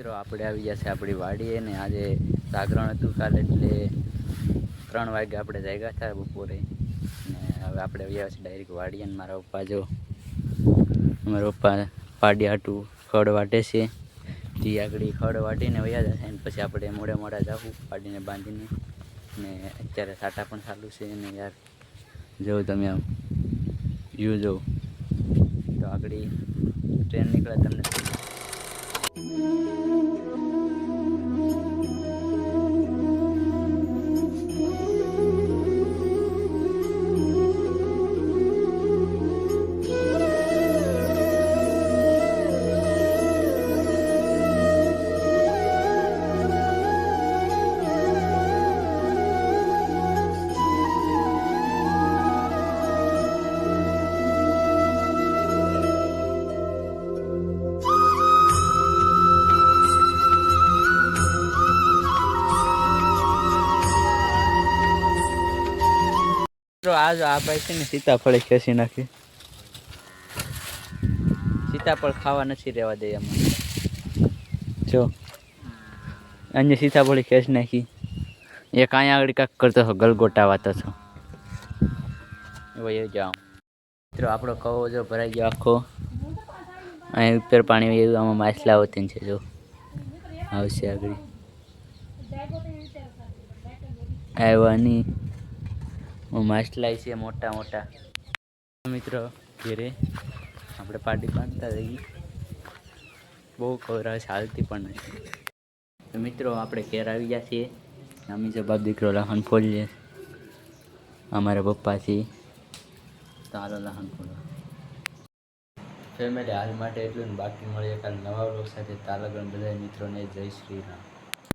મિત્રો આપણે આવી ગયા છે આપણી વાડીએ ને આજે જાગરણ હતું કાલે એટલે 3 વાગે આપણે જાગ્યા હતા બપોરે ને હવે આપણે આવ્યા છે ડાયરેક્ટ વાડીએ ને મારા પપ્પા પાડી હાટું ખડ વાટે છે તે આગળ ખડ વાટીને વયા જશે ને પછી આપણે મોડા જવું પાડીને બાંધીને ને અત્યારે સાટા પણ ચાલુ છે ને યાર જોઉં તમે આમ વ્યૂ જોઉં તો આગળ ટ્રેન નીકળે તમને આ ભાઈ છે ને સીતાફળ ખેંચી નાખી સીતાફળ ખાવા નથી રહેવા દે એમાં જો અહીંયા સીતાફળ ખેંચી નાખી એક અહીંયા આગળ કાંક કરતો હતો ગલગોટા વાતો છો એ જાઓ મિત્રો આપણો કવો જો ભરાઈ ગયો આખો અહીં ઉપર પાણી એવું આમાં માછલા હોતી છે જો આવશે આગળ આવવાની માછલા છે મોટા મોટા મિત્રો ઘેરે આપણે પાટી બાંધતા રહીએ બહુ ખબર આવે છે હાલતી પણ નથી તો મિત્રો આપણે ઘેર આવી ગયા છીએ અમે જો બાપ દીકરો લહણ ફોડીએ અમારા પપ્પા છે તો હાલો લહણ ફોડવા ફેમિલી હાલ માટે એટલું ને બાકી મળીએ કાલે નવા લોક સાથે તાલગણ બધા મિત્રોને જય શ્રી રામ.